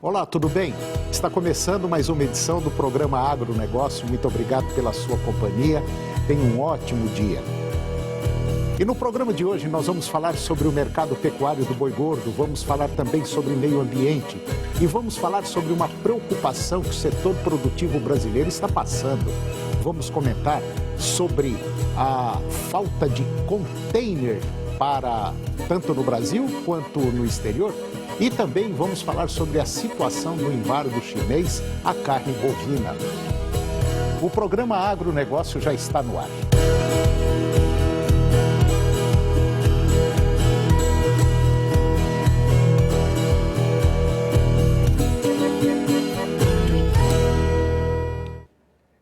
Olá, tudo bem? Está começando mais uma edição do programa Agronegócio. Muito obrigado pela sua companhia. Tenha um ótimo dia. E no programa de hoje nós vamos falar sobre o mercado pecuário do boi gordo, vamos falar também sobre meio ambiente e vamos falar sobre uma preocupação que o setor produtivo brasileiro está passando. Vamos comentar sobre a falta de container para tanto no Brasil quanto no exterior. E também vamos falar sobre a situação do embargo chinês à carne bovina. O programa Agronegócio já está no ar.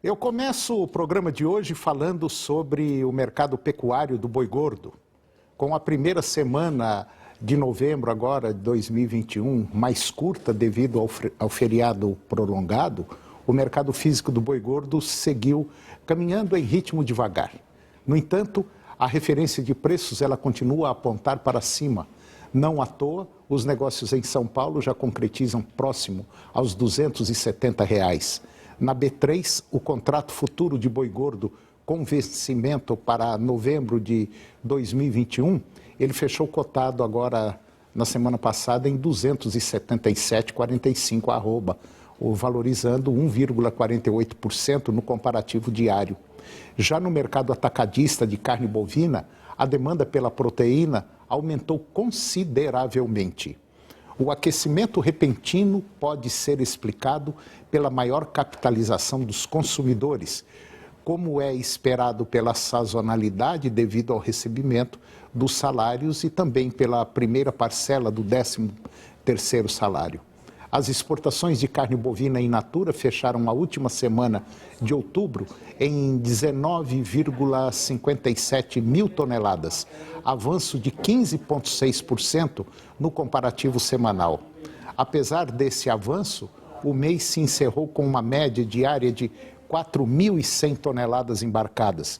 Eu começo o programa de hoje falando sobre o mercado pecuário do boi gordo. Com a primeira semana de novembro agora de 2021, mais curta devido ao feriado prolongado, o mercado físico do boi gordo seguiu caminhando em ritmo devagar. No entanto, a referência de preços ela continua a apontar para cima. Não à toa, os negócios em São Paulo já concretizam próximo aos R$ 270. Na B3, o contrato futuro de boi gordo com vencimento para novembro de 2021, ele fechou cotado agora na semana passada em 277,45 valorizando 1,48% no comparativo diário. Já no mercado atacadista de carne bovina, a demanda pela proteína aumentou consideravelmente. O aquecimento repentino pode ser explicado pela maior capitalização dos consumidores, como é esperado pela sazonalidade devido ao recebimento dos salários e também pela primeira parcela do 13º salário. As exportações de carne bovina in natura fecharam a última semana de outubro em 19,57 mil toneladas, avanço de 15,6% no comparativo semanal. Apesar desse avanço, o mês se encerrou com uma média diária de 4.100 toneladas embarcadas,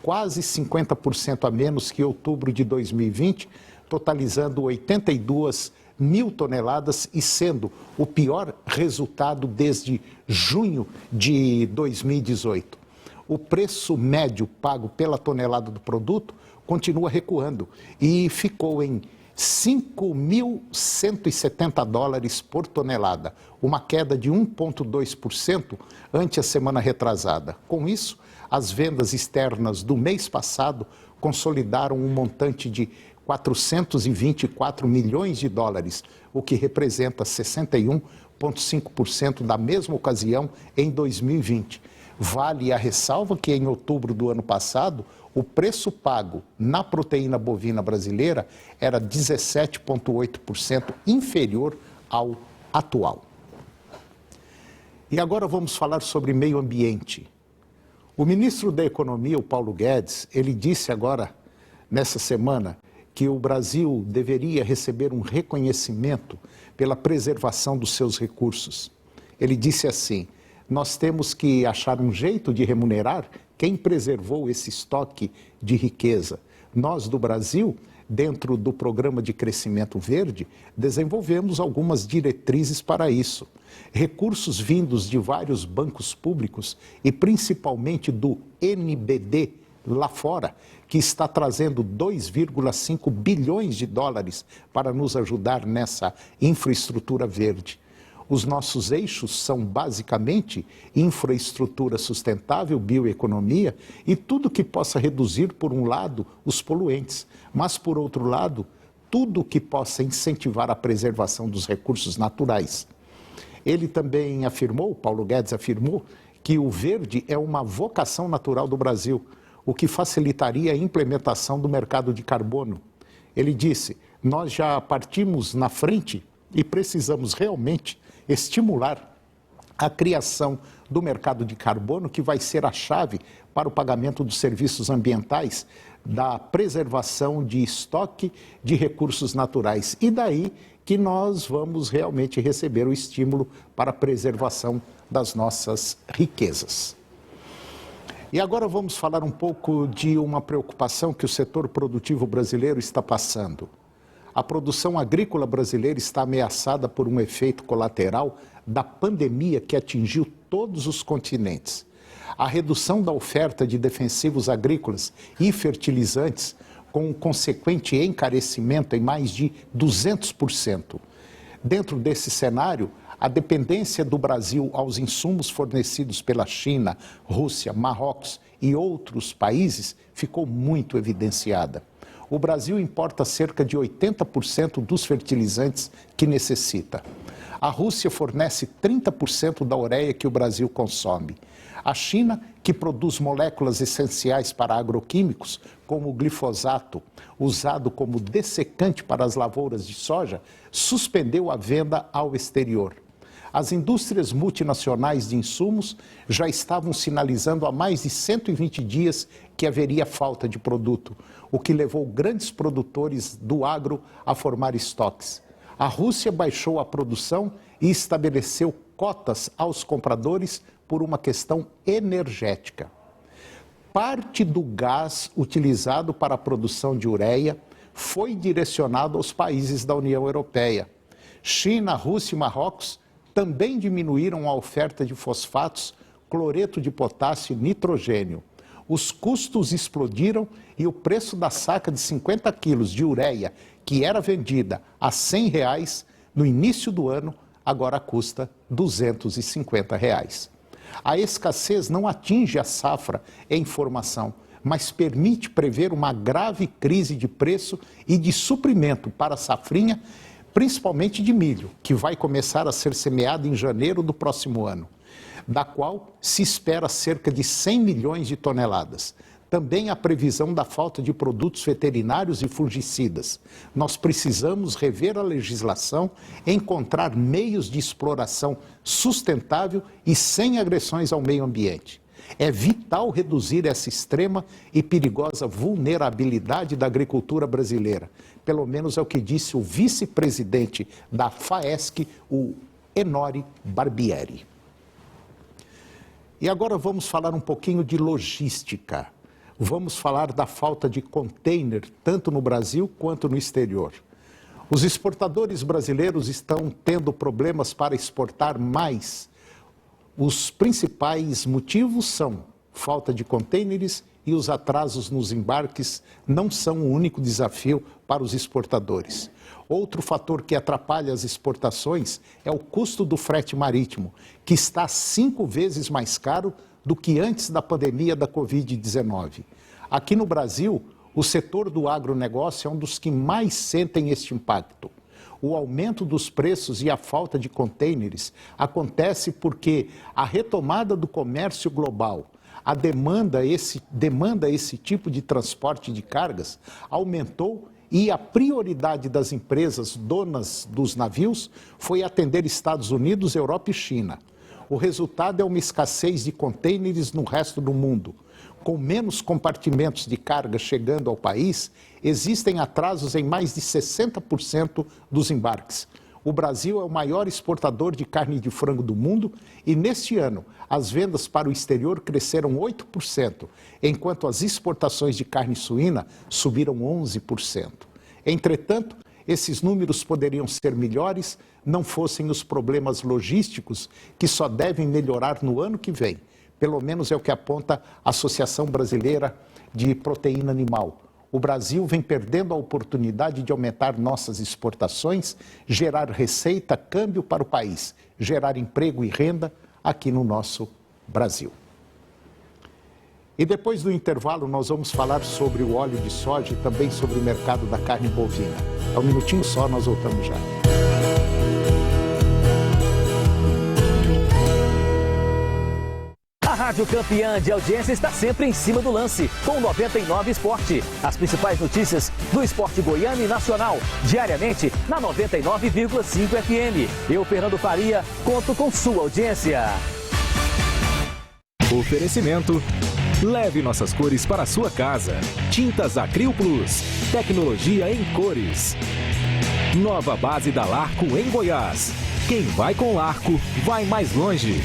quase 50% a menos que outubro de 2020, totalizando 82 mil toneladas e sendo o pior resultado desde junho de 2018. O preço médio pago pela tonelada do produto continua recuando e ficou em $5.170 por tonelada, uma queda de 1,2% ante a semana retrasada. Com isso, as vendas externas do mês passado consolidaram um montante de 424 milhões de dólares, o que representa 61,5% da mesma ocasião em 2020. Vale a ressalva que em outubro do ano passado, o preço pago na proteína bovina brasileira era 17,8% inferior ao atual. E agora vamos falar sobre meio ambiente. O ministro da Economia, o Paulo Guedes, ele disse agora, nessa semana, que o Brasil deveria receber um reconhecimento pela preservação dos seus recursos. Ele disse assim: nós temos que achar um jeito de remunerar quem preservou esse estoque de riqueza. Nós, do Brasil, dentro do Programa de Crescimento Verde, desenvolvemos algumas diretrizes para isso. Recursos vindos de vários bancos públicos e principalmente do NBD lá fora, que está trazendo 2,5 bilhões de dólares para nos ajudar nessa infraestrutura verde. Os nossos eixos são basicamente infraestrutura sustentável, bioeconomia e tudo que possa reduzir, por um lado, os poluentes, mas, por outro lado, tudo que possa incentivar a preservação dos recursos naturais. Ele também afirmou, Paulo Guedes afirmou, que o verde é uma vocação natural do Brasil, o que facilitaria a implementação do mercado de carbono. Ele disse: nós já partimos na frente e precisamos realmente estimular a criação do mercado de carbono, que vai ser a chave para o pagamento dos serviços ambientais, da preservação de estoque de recursos naturais. E daí que nós vamos realmente receber o estímulo para a preservação das nossas riquezas. E agora vamos falar um pouco de uma preocupação que o setor produtivo brasileiro está passando. A produção agrícola brasileira está ameaçada por um efeito colateral da pandemia que atingiu todos os continentes. A redução da oferta de defensivos agrícolas e fertilizantes, com um consequente encarecimento em mais de 200%. Dentro desse cenário, a dependência do Brasil aos insumos fornecidos pela China, Rússia, Marrocos e outros países ficou muito evidenciada. O Brasil importa cerca de 80% dos fertilizantes que necessita. A Rússia fornece 30% da ureia que o Brasil consome. A China, que produz moléculas essenciais para agroquímicos, como o glifosato, usado como dessecante para as lavouras de soja, suspendeu a venda ao exterior. As indústrias multinacionais de insumos já estavam sinalizando há mais de 120 dias que haveria falta de produto, o que levou grandes produtores do agro a formar estoques. A Rússia baixou a produção e estabeleceu cotas aos compradores por uma questão energética. Parte do gás utilizado para a produção de ureia foi direcionado aos países da União Europeia. China, Rússia e Marrocos também diminuíram a oferta de fosfatos, cloreto de potássio e nitrogênio. Os custos explodiram e o preço da saca de 50 quilos de ureia, que era vendida a R$ 100 no início do ano, agora custa R$ 250. A escassez não atinge a safra em formação, mas permite prever uma grave crise de preço e de suprimento para a safrinha, principalmente de milho, que vai começar a ser semeado em janeiro do próximo ano, da qual se espera cerca de 100 milhões de toneladas. Também a previsão da falta de produtos veterinários e fungicidas. Nós precisamos rever a legislação, encontrar meios de exploração sustentável e sem agressões ao meio ambiente. É vital reduzir essa extrema e perigosa vulnerabilidade da agricultura brasileira. Pelo menos é o que disse o vice-presidente da FAESC, o Enori Barbieri. E agora vamos falar um pouquinho de logística. Vamos falar da falta de container, tanto no Brasil quanto no exterior. Os exportadores brasileiros estão tendo problemas para exportar mais. Os principais motivos são falta de contêineres e os atrasos nos embarques não são o único desafio para os exportadores. Outro fator que atrapalha as exportações é o custo do frete marítimo, que está 5 vezes mais caro do que antes da pandemia da Covid-19. Aqui no Brasil, o setor do agronegócio é um dos que mais sentem este impacto. O aumento dos preços e a falta de contêineres acontece porque a retomada do comércio global, demanda esse tipo de transporte de cargas, aumentou e a prioridade das empresas donas dos navios foi atender Estados Unidos, Europa e China. O resultado é uma escassez de contêineres no resto do mundo. Com menos compartimentos de carga chegando ao país, existem atrasos em mais de 60% dos embarques. O Brasil é o maior exportador de carne de frango do mundo e, neste ano, as vendas para o exterior cresceram 8%, enquanto as exportações de carne suína subiram 11%. Entretanto, esses números poderiam ser melhores não fossem os problemas logísticos que só devem melhorar no ano que vem. Pelo menos é o que aponta a Associação Brasileira de Proteína Animal. O Brasil vem perdendo a oportunidade de aumentar nossas exportações, gerar receita, câmbio para o país, gerar emprego e renda aqui no nosso Brasil. E depois do intervalo nós vamos falar sobre o óleo de soja e também sobre o mercado da carne bovina. É um minutinho só, nós voltamos já. A Rádio Campeã de audiência está sempre em cima do lance, com 99 Esporte. As principais notícias do esporte goiano e nacional, diariamente na 99,5 FM. Eu, Fernando Faria, conto com sua audiência. Oferecimento: leve nossas cores para a sua casa. Tintas Acril Plus, tecnologia em cores. Nova base da Larco em Goiás. Quem vai com Larco, vai mais longe.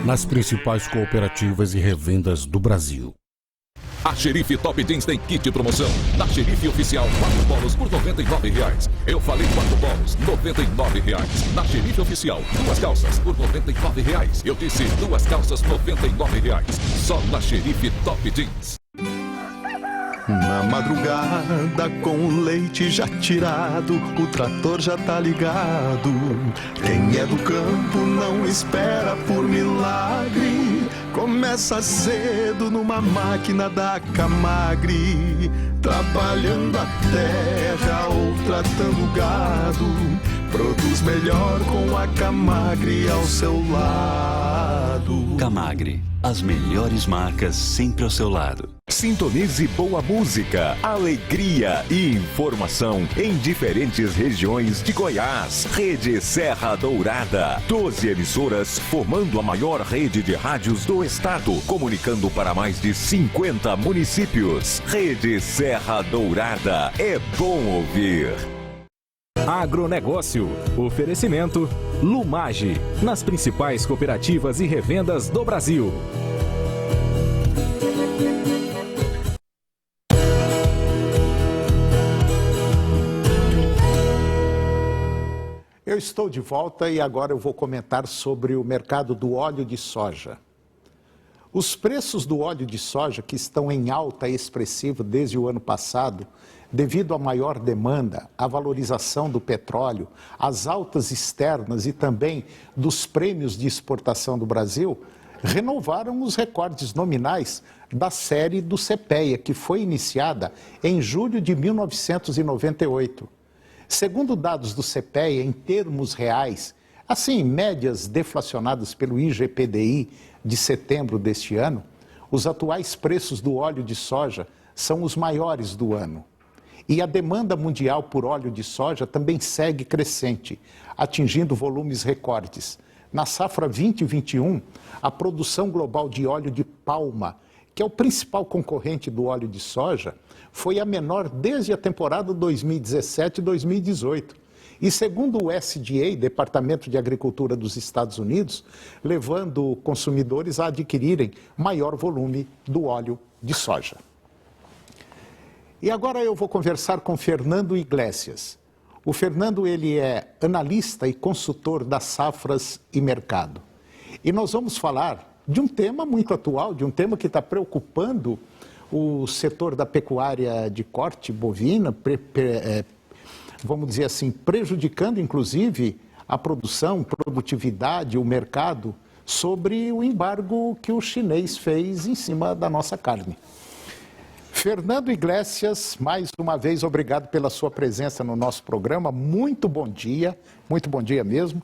nas principais cooperativas e revendas do Brasil. A Xerife Top Jeans tem kit promoção. Na Xerife Oficial, 4 polos por R$ 99,00. Eu falei 4 polos, R$ 99,00. Na Xerife Oficial, 2 calças por R$ 99,00. Eu disse 2 calças R$ 99,00. Só na Xerife Top Jeans. Na madrugada, com o leite já tirado, o trator já tá ligado. Quem é do campo não espera por milagre. Começa cedo numa máquina da Camagre, trabalhando a terra ou tratando o gado. Produz melhor com a Camagre ao seu lado. Camagre, as melhores marcas sempre ao seu lado. Sintonize boa música, alegria e informação em diferentes regiões de Goiás. Rede Serra Dourada. 12 emissoras formando a maior rede de rádios do estado, comunicando para mais de 50 municípios. Rede Serra Dourada. É bom ouvir. Agronegócio. Oferecimento Lumage, nas principais cooperativas e revendas do Brasil. Eu estou de volta e agora eu vou comentar sobre o mercado do óleo de soja. Os preços do óleo de soja, que estão em alta expressiva desde o ano passado, devido à maior demanda, à valorização do petróleo, às altas externas e também dos prêmios de exportação do Brasil, renovaram os recordes nominais da série do CPEA, que foi iniciada em julho de 1998. Segundo dados do CPEA, em termos reais, assim, médias deflacionadas pelo IGPDI de setembro deste ano, os atuais preços do óleo de soja são os maiores do ano. E a demanda mundial por óleo de soja também segue crescente, atingindo volumes recordes. Na safra 2021, a produção global de óleo de palma, que é o principal concorrente do óleo de soja, foi a menor desde a temporada 2017-2018. E segundo o USDA, Departamento de Agricultura dos Estados Unidos, levando consumidores a adquirirem maior volume do óleo de soja. E agora eu vou conversar com Fernando Iglesias. O Fernando, ele é analista e consultor das safras e mercado. E nós vamos falar de um tema muito atual, de um tema que está preocupando o setor da pecuária de corte bovina, vamos dizer assim, prejudicando inclusive a produção, produtividade, o mercado, sobre o embargo que o chinês fez em cima da nossa carne. Fernando Iglesias, mais uma vez, obrigado pela sua presença no nosso programa. Muito bom dia mesmo.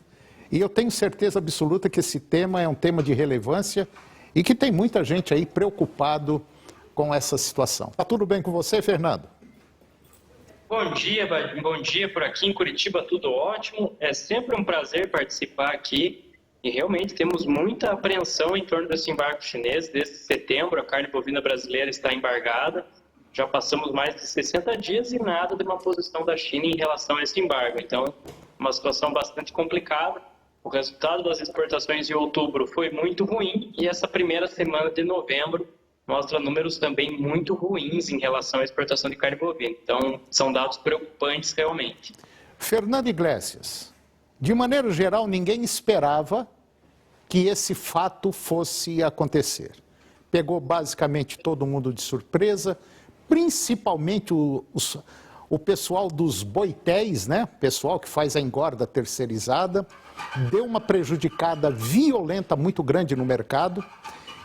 E eu tenho certeza absoluta que esse tema é um tema de relevância e que tem muita gente aí preocupado com essa situação. Tá tudo bem com você, Fernando? Bom dia por aqui em Curitiba, tudo ótimo. É sempre um prazer participar aqui e realmente temos muita apreensão em torno desse embargo chinês. Desde setembro, a carne bovina brasileira está embargada. Já passamos mais de 60 dias e nada de uma posição da China em relação a esse embargo. Então, uma situação bastante complicada. O resultado das exportações de outubro foi muito ruim e essa primeira semana de novembro mostra números também muito ruins em relação à exportação de carne bovina. Então, são dados preocupantes realmente. Fernando Iglesias, de maneira geral, ninguém esperava que esse fato fosse acontecer. Pegou basicamente todo mundo de surpresa, principalmente o pessoal dos boitéis, né? O pessoal que faz a engorda terceirizada, deu uma prejudicada violenta muito grande no mercado.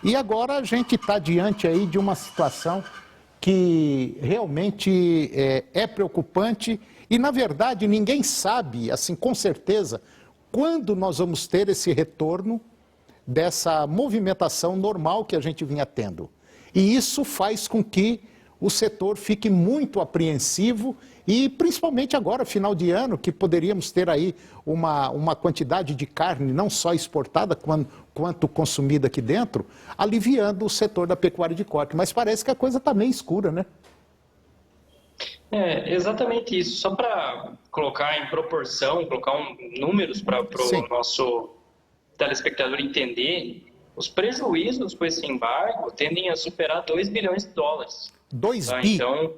E agora a gente está diante aí de uma situação que realmente é preocupante e, na verdade, ninguém sabe, assim, com certeza, quando nós vamos ter esse retorno dessa movimentação normal que a gente vinha tendo. E isso faz com que o setor fique muito apreensivo e, principalmente agora, final de ano, que poderíamos ter aí uma quantidade de carne não só exportada quanto consumida aqui dentro, aliviando o setor da pecuária de corte. Mas parece que a coisa está meio escura, né? É, exatamente isso. Só para colocar em proporção, colocar números para o telespectador entender, os prejuízos com esse embargo tendem a superar 2 bilhões de dólares. 2 tá? bi? Então,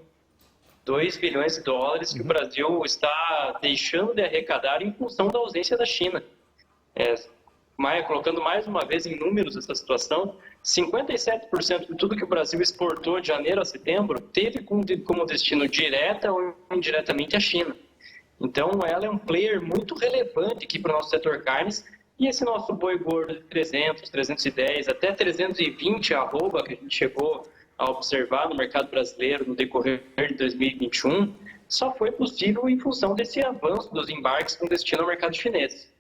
2 bilhões de dólares que o Brasil está deixando de arrecadar em função da ausência da China. Colocando mais uma vez em números essa situação, 57% de tudo que o Brasil exportou de janeiro a setembro teve como destino direta ou indiretamente a China. Então, ela é um player muito relevante aqui para o nosso setor carnes, e esse nosso boi gordo de 300, 310, até 320 arroba que a gente chegou a observar no mercado brasileiro no decorrer de 2021, só foi possível em função desse avanço dos embarques com destino ao mercado chinês.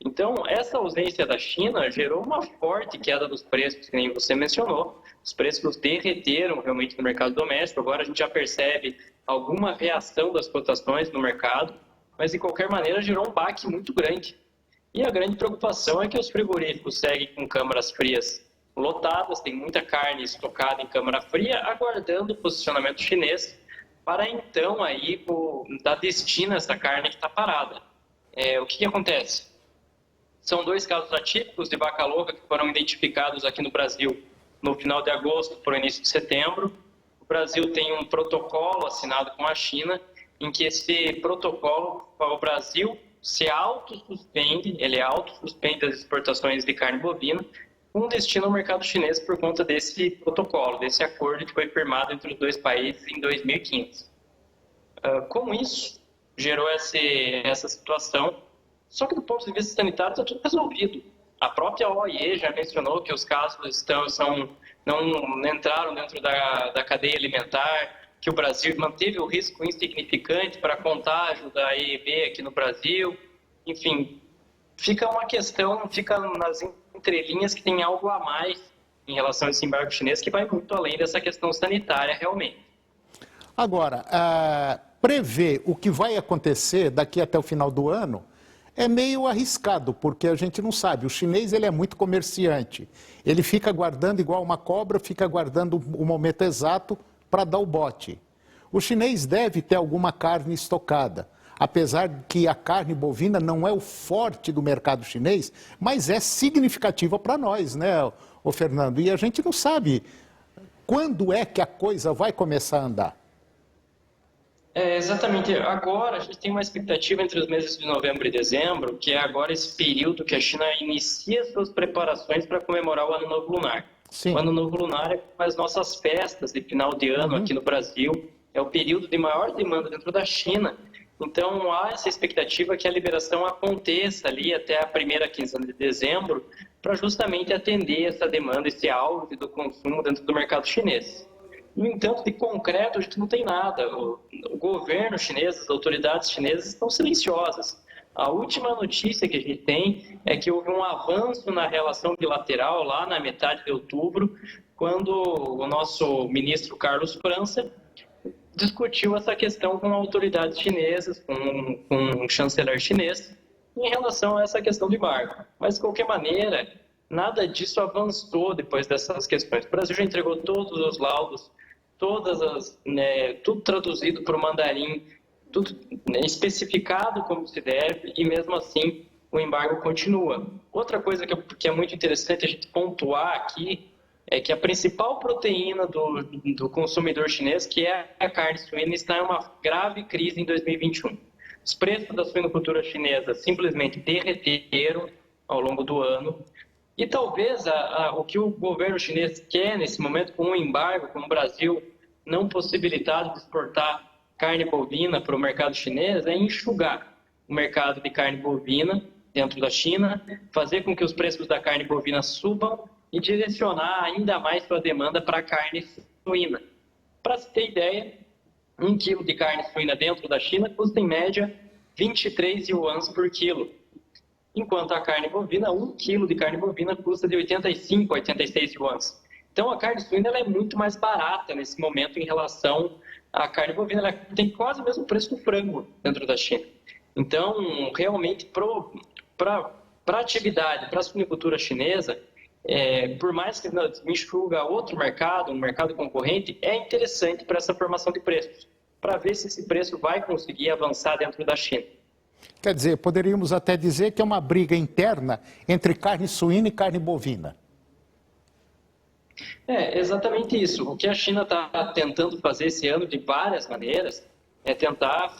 Então, essa ausência da China gerou uma forte queda dos preços, que nem você mencionou. Os preços derreteram realmente no mercado doméstico. Agora a gente já percebe alguma reação das cotações no mercado, mas de qualquer maneira gerou um baque muito grande. E a grande preocupação é que os frigoríficos seguem com câmaras frias lotadas, tem muita carne estocada em câmara fria, aguardando o posicionamento chinês para então aí dar destino a essa carne que está parada. O que acontece? São 2 casos atípicos de vaca louca que foram identificados aqui no Brasil no final de agosto para o início de setembro. O Brasil tem um protocolo assinado com a China, em que esse protocolo, o Brasil se autossuspende, ele autossuspende as exportações de carne bovina com destino ao mercado chinês por conta desse protocolo, desse acordo que foi firmado entre os 2 países em 2015. Com isso, gerou essa situação. Só que do ponto de vista sanitário está tudo resolvido. A própria OIE já mencionou que os casos não entraram dentro da cadeia alimentar, que o Brasil manteve o risco insignificante para contágio da EEB aqui no Brasil. Enfim, fica uma questão, fica nas entrelinhas que tem algo a mais em relação a esse embargo chinês que vai muito além dessa questão sanitária realmente. Agora, prever o que vai acontecer daqui até o final do ano é meio arriscado, porque a gente não sabe. O chinês ele é muito comerciante. Ele fica guardando igual uma cobra, fica aguardando o momento exato para dar o bote. O chinês deve ter alguma carne estocada, apesar que a carne bovina não é o forte do mercado chinês, mas é significativa para nós, né, ô Fernando? E a gente não sabe quando é que a coisa vai começar a andar. Exatamente. Agora, a gente tem uma expectativa entre os meses de novembro e dezembro, que é agora esse período que a China inicia suas preparações para comemorar o Ano Novo Lunar. Sim. O Ano Novo Lunar é com as nossas festas de final de ano aqui no Brasil. É o período de maior demanda dentro da China. Então, há essa expectativa que a liberação aconteça ali até a primeira quinzena de dezembro, para justamente atender essa demanda, esse auge do consumo dentro do mercado chinês. No entanto, de concreto, a gente não tem nada. O governo chinês, as autoridades chinesas estão silenciosas. A última notícia que a gente tem é que houve um avanço na relação bilateral lá na metade de outubro, quando o nosso ministro Carlos França discutiu essa questão com autoridades chinesas, com o chanceler chinês, em relação a essa questão do embargo. Mas, de qualquer maneira, nada disso avançou depois dessas questões. O Brasil já entregou todos os laudos, tudo traduzido para o mandarim, tudo especificado como se deve, e mesmo assim o embargo continua. Outra coisa que é muito interessante a gente pontuar aqui é que a principal proteína do consumidor chinês, que é a carne suína, está em uma grave crise em 2021. Os preços da suinocultura chinesa simplesmente derreteram ao longo do ano. E talvez o que o governo chinês quer nesse momento, com um embargo, com o Brasil não possibilitado de exportar carne bovina para o mercado chinês, é enxugar o mercado de carne bovina dentro da China, fazer com que os preços da carne bovina subam e direcionar ainda mais sua demanda para a carne suína. Para se ter ideia, 1 quilo de carne suína dentro da China custa em média 23 yuans por quilo. Enquanto a carne bovina, 1 quilo de carne bovina custa de 85 a 86 yuans. Então, a carne suína ela é muito mais barata nesse momento em relação à carne bovina. Ela tem quase o mesmo preço do frango dentro da China. Então, realmente, para a atividade, para a suinocultura chinesa, por mais que enxuga outro mercado, um mercado concorrente, é interessante para essa formação de preços, para ver se esse preço vai conseguir avançar dentro da China. Quer dizer, poderíamos até dizer que é uma briga interna entre carne suína e carne bovina. É exatamente isso. O que a China está tentando fazer esse ano de várias maneiras é tentar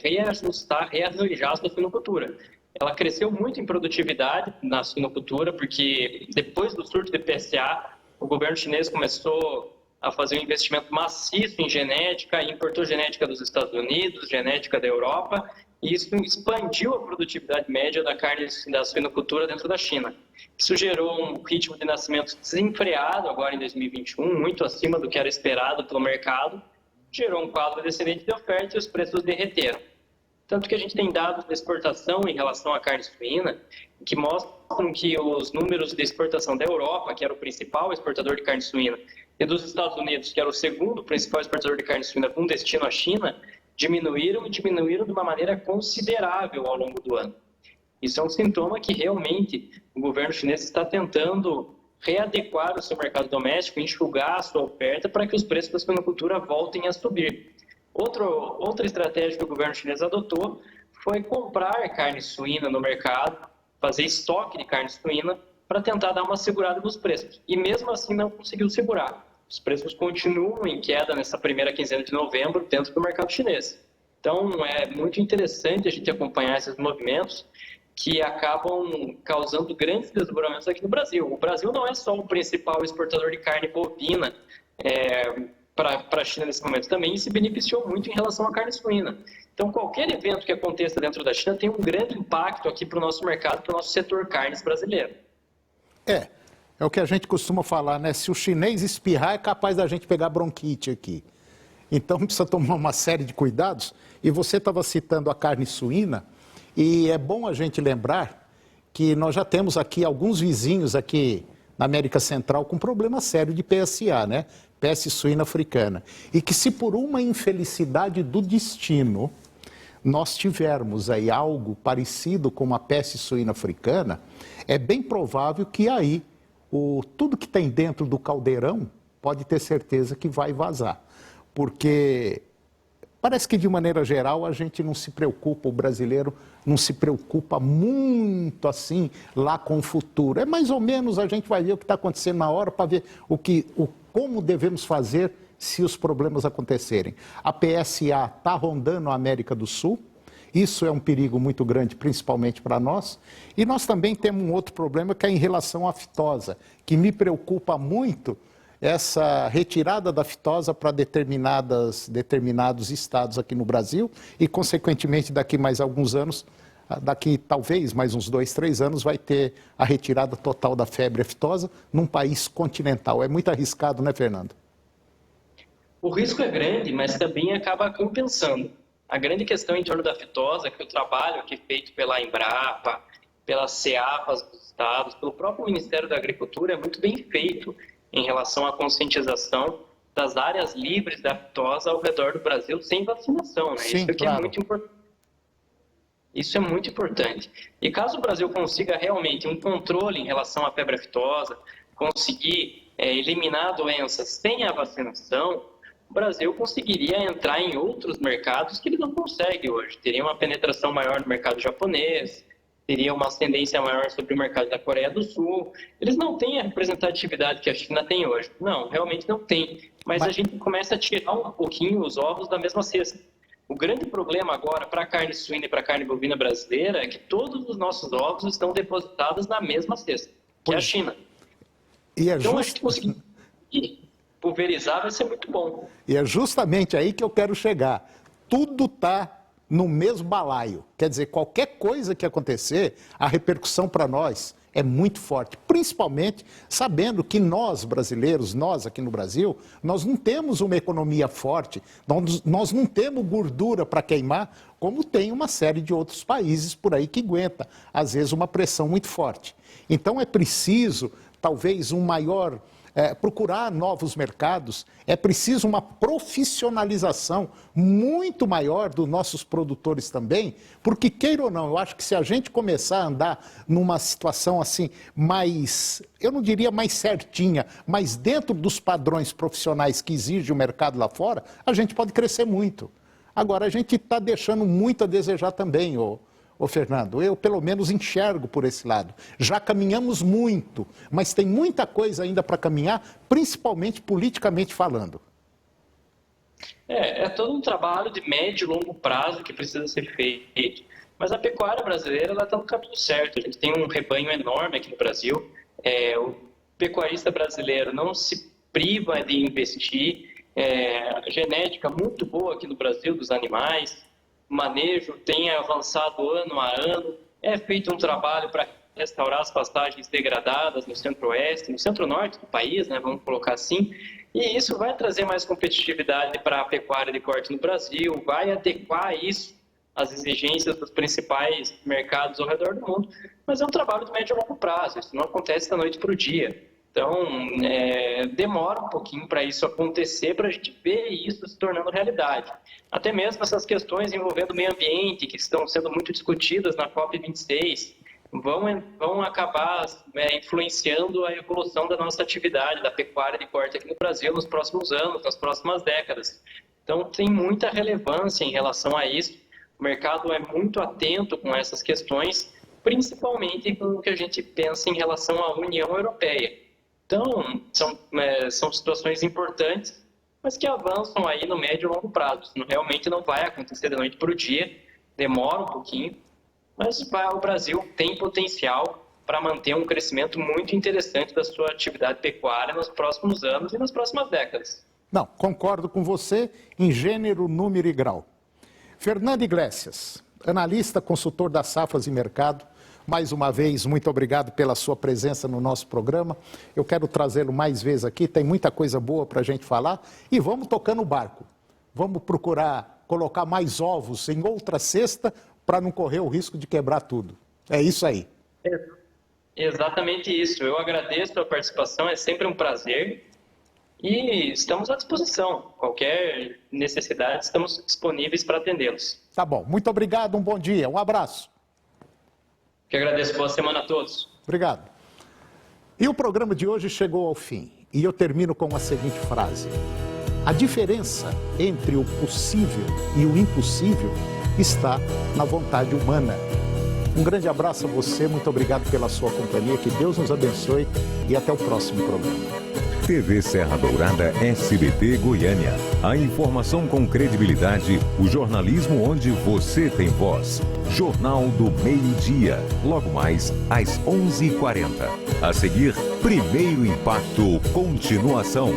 reajustar, rearranjar a sua suinocultura. Ela cresceu muito em produtividade na suinocultura, porque depois do surto de PSA, o governo chinês começou a fazer um investimento maciço em genética, importou genética dos Estados Unidos, genética da Europa, e isso expandiu a produtividade média da carne da suinocultura dentro da China. Isso gerou um ritmo de nascimento desenfreado agora em 2021, muito acima do que era esperado pelo mercado, gerou um quadro descendente de oferta e os preços derreteram. Tanto que a gente tem dados de exportação em relação à carne suína que mostram que os números de exportação da Europa, que era o principal exportador de carne suína, e dos Estados Unidos, que era o segundo principal exportador de carne suína com destino à China, diminuíram de uma maneira considerável ao longo do ano. Isso é um sintoma que realmente o governo chinês está tentando readequar o seu mercado doméstico, enxugar a sua oferta para que os preços da suinocultura voltem a subir. Outra estratégia que o governo chinês adotou foi comprar carne suína no mercado, fazer estoque de carne suína para tentar dar uma segurada nos preços. E mesmo assim não conseguiu segurar. Os preços continuam em queda nessa primeira quinzena de novembro dentro do mercado chinês. Então é muito interessante a gente acompanhar esses movimentos que acabam causando grandes desdobramentos aqui no Brasil. O Brasil não é só o principal exportador de carne bovina para a China nesse momento, também se beneficiou muito em relação à carne suína. Então, qualquer evento que aconteça dentro da China tem um grande impacto aqui para o nosso mercado, para o nosso setor carnes brasileiro. É o que a gente costuma falar, né? Se o chinês espirrar, é capaz da gente pegar bronquite aqui. Então, precisa tomar uma série de cuidados. E você estava citando a carne suína, e é bom a gente lembrar que nós já temos aqui alguns vizinhos aqui na América Central com problema sério de PSA, né? Peste suína africana. E que se por uma infelicidade do destino nós tivermos aí algo parecido com a peste suína africana, é bem provável que aí tudo que tem dentro do caldeirão pode ter certeza que vai vazar. Porque parece que de maneira geral a gente não se preocupa, o brasileiro não se preocupa muito assim lá com o futuro. É mais ou menos, a gente vai ver o que está acontecendo na hora para ver como devemos fazer se os problemas acontecerem. A PSA está rondando a América do Sul, isso é um perigo muito grande, principalmente para nós. E nós também temos um outro problema que é em relação à fitosa, que me preocupa muito essa retirada da fitosa para determinados estados aqui no Brasil e, consequentemente, daqui mais alguns anos, daqui talvez mais uns 2, 3 anos, vai ter a retirada total da febre aftosa num país continental. É muito arriscado, né, Fernando? O risco é grande, mas também acaba compensando. A grande questão em torno da fitosa é que o trabalho aqui feito pela Embrapa, pelas CEAPAs dos estados, pelo próprio Ministério da Agricultura é muito bem feito em relação à conscientização das áreas livres da fitosa ao redor do Brasil sem vacinação, né? Sim, isso aqui claro. é muito importante. Isso é muito importante. E caso o Brasil consiga realmente um controle em relação à febre aftosa, conseguir eliminar doenças sem a vacinação, o Brasil conseguiria entrar em outros mercados que ele não consegue hoje. Teria uma penetração maior no mercado japonês, teria uma ascendência maior sobre o mercado da Coreia do Sul. Eles não têm a representatividade que a China tem hoje. Não, realmente não tem. Mas a gente começa a tirar um pouquinho os ovos da mesma cesta. O grande problema agora para a carne suína e para a carne bovina brasileira é que todos os nossos ovos estão depositados na mesma cesta, que é a China. Então, a gente conseguir pulverizar vai ser muito bom. E é justamente aí que eu quero chegar. Tudo está no mesmo balaio. Quer dizer, qualquer coisa que acontecer, a repercussão para nós é muito forte. Principalmente sabendo que nós, brasileiros, nós aqui no Brasil, nós não temos uma economia forte, nós não temos gordura para queimar, como tem uma série de outros países por aí que aguenta, às vezes, uma pressão muito forte. Então é preciso, talvez, procurar novos mercados, é preciso uma profissionalização muito maior dos nossos produtores também, porque queira ou não, eu acho que se a gente começar a andar numa situação assim mais, eu não diria mais certinha, mas dentro dos padrões profissionais que exige o mercado lá fora, a gente pode crescer muito. Agora, a gente está deixando muito a desejar também, ô Fernando. Eu, pelo menos, enxergo por esse lado. Já caminhamos muito, mas tem muita coisa ainda para caminhar, principalmente politicamente falando. É todo um trabalho de médio e longo prazo que precisa ser feito, mas a pecuária brasileira está no caminho certo. A gente tem um rebanho enorme aqui no Brasil. O pecuarista brasileiro não se priva de investir. Genética muito boa aqui no Brasil dos animais, o manejo tem avançado ano a ano, é feito um trabalho para restaurar as pastagens degradadas no centro-oeste, no centro-norte do país, né, vamos colocar assim, e isso vai trazer mais competitividade para a pecuária de corte no Brasil, vai adequar isso às exigências dos principais mercados ao redor do mundo, mas é um trabalho de médio e longo prazo, isso não acontece da noite para o dia. Então, demora um pouquinho para isso acontecer, para a gente ver isso se tornando realidade. Até mesmo essas questões envolvendo o meio ambiente, que estão sendo muito discutidas na COP26, vão acabar influenciando a evolução da nossa atividade, da pecuária de corte aqui no Brasil nos próximos anos, nas próximas décadas. Então, tem muita relevância em relação a isso. O mercado é muito atento com essas questões, principalmente com o que a gente pensa em relação à União Europeia. Então, são situações importantes, mas que avançam aí no médio e longo prazo. Realmente não vai acontecer da noite para o dia, demora um pouquinho, mas o Brasil tem potencial para manter um crescimento muito interessante da sua atividade pecuária nos próximos anos e nas próximas décadas. Não, concordo com você em gênero, número e grau. Fernando Iglesias, analista, consultor das safras e mercado, mais uma vez, muito obrigado pela sua presença no nosso programa. Eu quero trazê-lo mais vezes aqui, tem muita coisa boa para a gente falar. E vamos tocando o barco. Vamos procurar colocar mais ovos em outra cesta para não correr o risco de quebrar tudo. É isso aí. Exatamente isso. Eu agradeço a participação, é sempre um prazer. E estamos à disposição. Qualquer necessidade, estamos disponíveis para atendê-los. Tá bom. Muito obrigado, um bom dia, um abraço. Que agradeço. Boa semana a todos. Obrigado. E o programa de hoje chegou ao fim. E eu termino com a seguinte frase. A diferença entre o possível e o impossível está na vontade humana. Um grande abraço a você, muito obrigado pela sua companhia, que Deus nos abençoe e até o próximo programa. TV Serra Dourada SBT Goiânia. A informação com credibilidade, o jornalismo onde você tem voz. Jornal do Meio-Dia, logo mais às 11h40. A seguir, Primeiro Impacto, continuação.